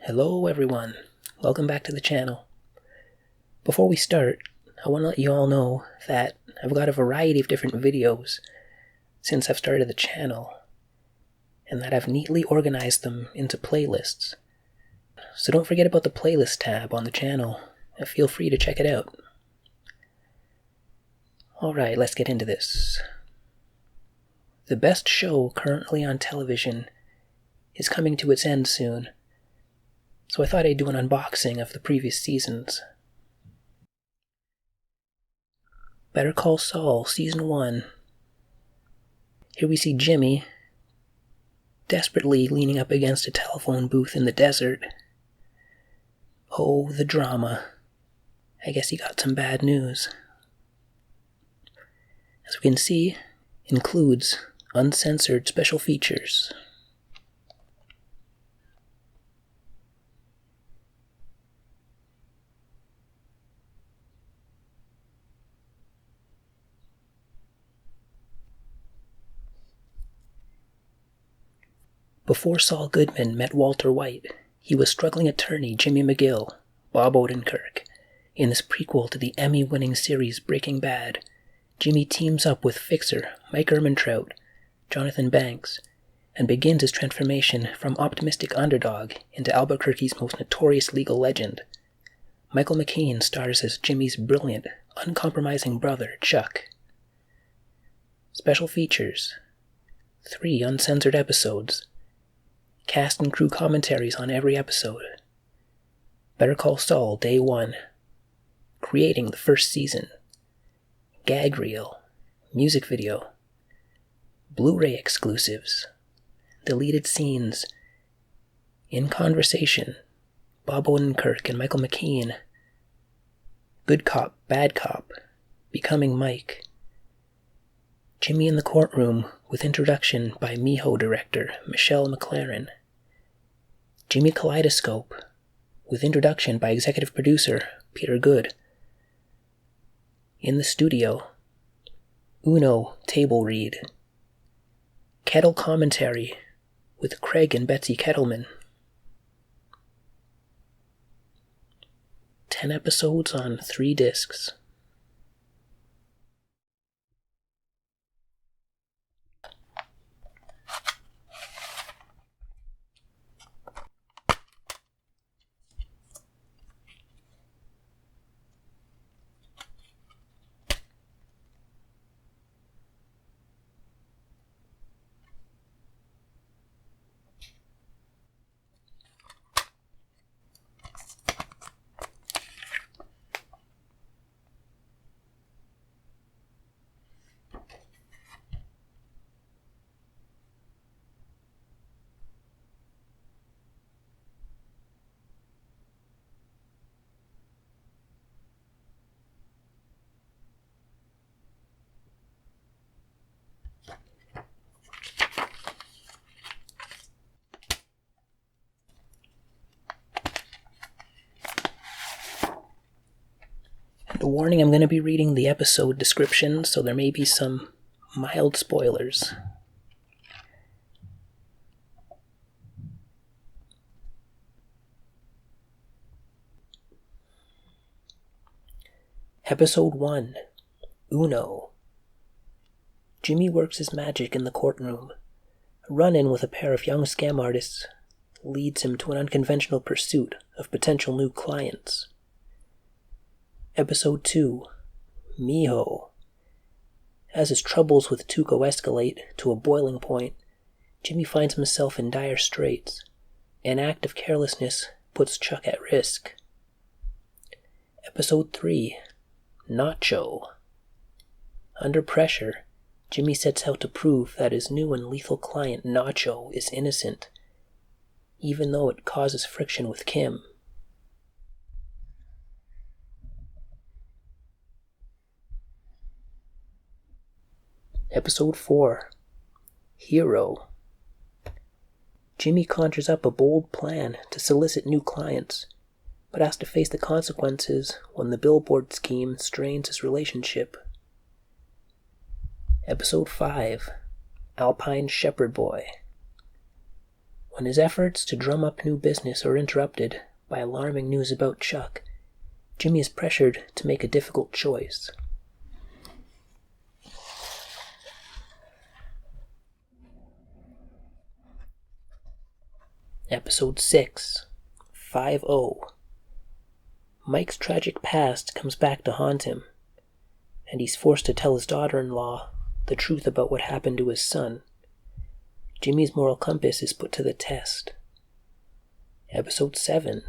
Hello everyone, welcome back to the channel. Before we start, I want to let you all know that I've got a variety of different videos since I've started the channel, and that I've neatly organized them into playlists. So don't forget about the playlist tab on the channel, and feel free to check it out. Alright, let's get into this. The best show currently on television is coming to its end soon, so I thought I'd do an unboxing of the previous seasons. Better Call Saul, Season 1. Here we see Jimmy desperately leaning up against a telephone booth in the desert. Oh, the drama. I guess he got some bad news. As we can see, includes uncensored special features. Before Saul Goodman met Walter White, he was struggling attorney Jimmy McGill, Bob Odenkirk. In this prequel to the Emmy-winning series Breaking Bad, Jimmy teams up with fixer Mike Ehrmantraut, Jonathan Banks, and begins his transformation from optimistic underdog into Albuquerque's most notorious legal legend. Michael McCain stars as Jimmy's brilliant, uncompromising brother, Chuck. Special features: 3 uncensored episodes, cast and crew commentaries on every episode, Better Call Saul Day 1, creating the first season, gag reel, music video, Blu-ray exclusives, deleted scenes, In Conversation, Bob Odenkirk and Michael McCain, Good Cop, Bad Cop, Becoming Mike, Jimmy in the Courtroom with introduction by Miho director Michelle McLaren, Jimmy Kaleidoscope with introduction by executive producer Peter Good, In the Studio, Uno Table Read, Kettle Commentary with Craig and Betsy Kettleman, 10 episodes on 3 discs. A warning, I'm going to be reading the episode description, so there may be some mild spoilers. Episode 1, Uno. Jimmy works his magic in the courtroom. A run-in with a pair of young scam artists leads him to an unconventional pursuit of potential new clients. Episode 2, Miho. As his troubles with Tuco escalate to a boiling point, Jimmy finds himself in dire straits. An act of carelessness puts Chuck at risk. Episode 3, Nacho. Under pressure, Jimmy sets out to prove that his new and lethal client Nacho is innocent, even though it causes friction with Kim. Episode 4, Hero. Jimmy conjures up a bold plan to solicit new clients, but has to face the consequences when the billboard scheme strains his relationship. Episode 5, Alpine Shepherd Boy. When his efforts to drum up new business are interrupted by alarming news about Chuck, Jimmy is pressured to make a difficult choice. Episode 6, 5-0. Mike's tragic past comes back to haunt him, and he's forced to tell his daughter-in-law the truth about what happened to his son. Jimmy's moral compass is put to the test. Episode 7,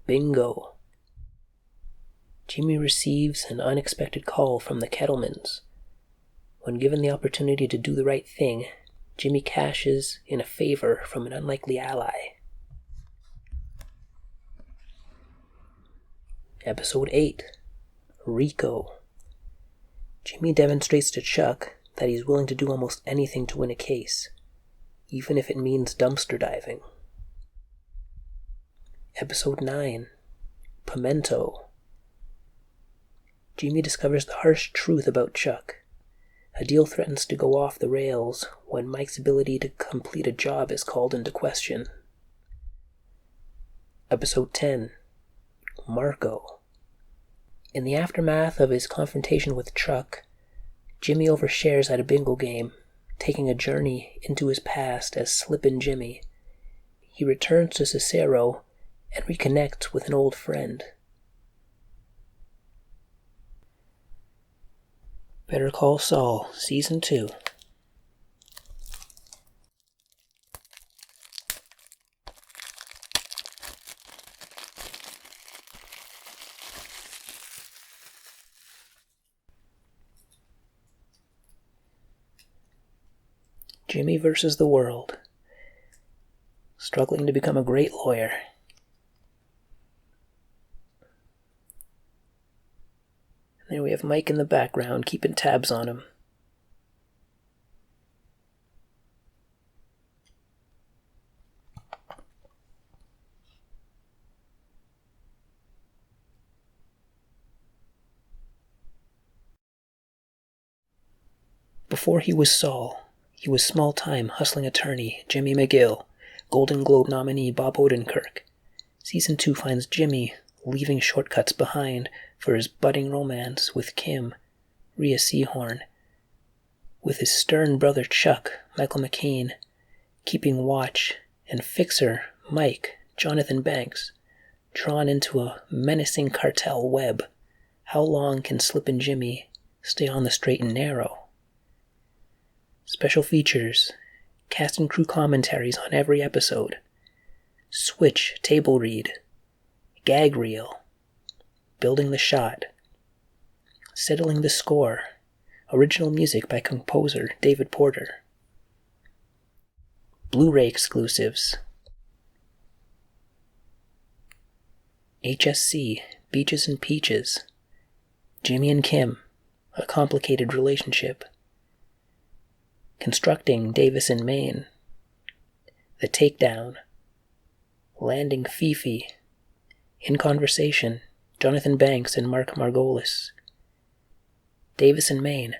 Bingo. Jimmy receives an unexpected call from the Kettlemans. When given the opportunity to do the right thing, Jimmy cashes in a favor from an unlikely ally. Episode 8, Rico. Jimmy demonstrates to Chuck that he's willing to do almost anything to win a case, even if it means dumpster diving. Episode 9, Pimento. Jimmy discovers the harsh truth about Chuck. A deal threatens to go off the rails when Mike's ability to complete a job is called into question. Episode 10, Marco. In the aftermath of his confrontation with Chuck, Jimmy overshares at a bingo game, taking a journey into his past as Slippin' Jimmy. He returns to Cicero and reconnects with an old friend. Better Call Saul, Season 2. Jimmy versus the world. Struggling to become a great lawyer. And there we have Mike in the background, keeping tabs on him. Before he was Saul, he was small-time hustling attorney Jimmy McGill, Golden Globe nominee Bob Odenkirk. Season 2 finds Jimmy leaving shortcuts behind for his budding romance with Kim, Rhea Seehorn, with his stern brother Chuck, Michael McCain, keeping watch, and fixer Mike, Jonathan Banks, drawn into a menacing cartel web. How long can Slippin' Jimmy stay on the straight and narrow? Special features, cast and crew commentaries on every episode, switch table read, gag reel, building the shot, settling the score, original music by composer David Porter, Blu-ray exclusives, HSC, Beaches and Peaches, Jimmy and Kim, a complicated relationship, Constructing Davis in Maine, The Takedown, Landing Fifi, In Conversation, Jonathan Banks and Mark Margolis, Davis in Maine,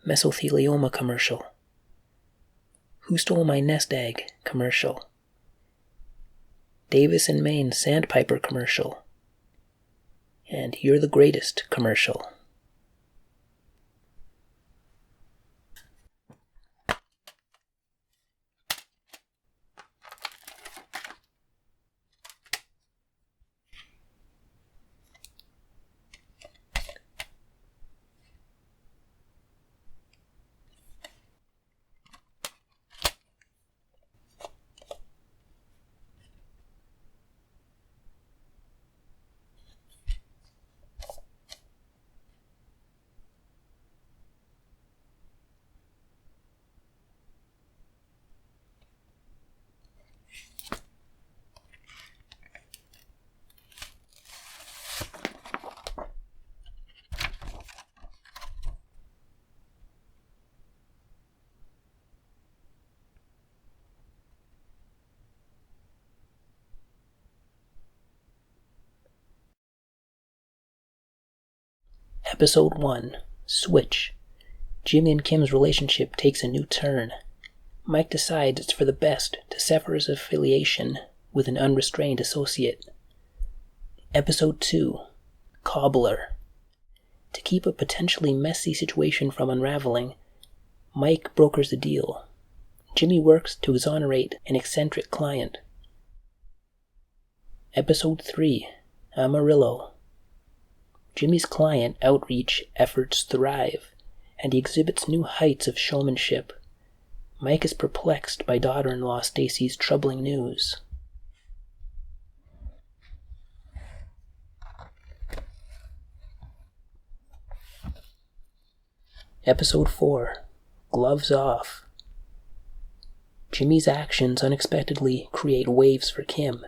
Mesothelioma commercial, Who Stole My Nest Egg commercial, Davis in Maine Sandpiper commercial, and You're the Greatest commercial. Episode 1, Switch. Jimmy and Kim's relationship takes a new turn. Mike decides it's for the best to sever his affiliation with an unrestrained associate. Episode 2, Cobbler. To keep a potentially messy situation from unraveling, Mike brokers a deal. Jimmy works to exonerate an eccentric client. Episode 3, Amarillo. Jimmy's client outreach efforts thrive, and he exhibits new heights of showmanship. Mike is perplexed by daughter-in-law Stacy's troubling news. Episode 4, Gloves Off. Jimmy's actions unexpectedly create waves for Kim.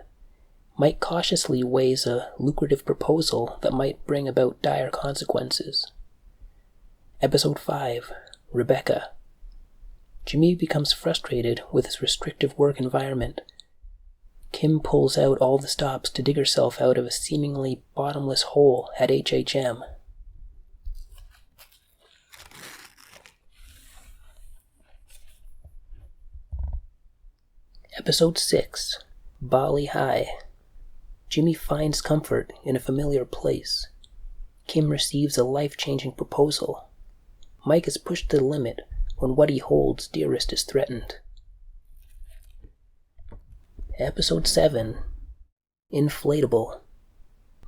Mike cautiously weighs a lucrative proposal that might bring about dire consequences. Episode 5, Rebecca. Jimmy becomes frustrated with his restrictive work environment. Kim pulls out all the stops to dig herself out of a seemingly bottomless hole at HHM. Episode 6, Bali High. Jimmy finds comfort in a familiar place. Kim receives a life-changing proposal. Mike is pushed to the limit when what he holds dearest is threatened. Episode 7, Inflatable.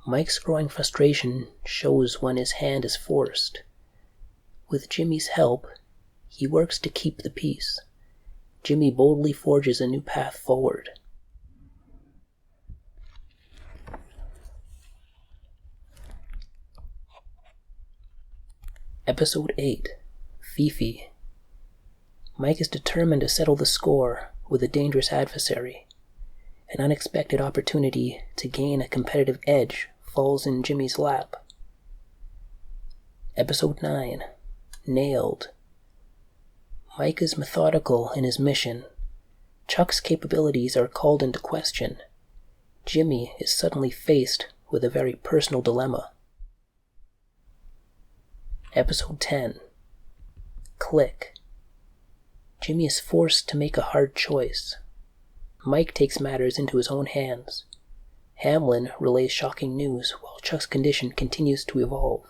Mike's growing frustration shows when his hand is forced. With Jimmy's help, he works to keep the peace. Jimmy boldly forges a new path forward. Episode 8, Fifi. Mike is determined to settle the score with a dangerous adversary. An unexpected opportunity to gain a competitive edge falls in Jimmy's lap. Episode 9, Nailed. Mike is methodical in his mission. Chuck's capabilities are called into question. Jimmy is suddenly faced with a very personal dilemma. Episode 10, Click. Jimmy is forced to make a hard choice. Mike takes matters into his own hands. Hamlin relays shocking news while Chuck's condition continues to evolve.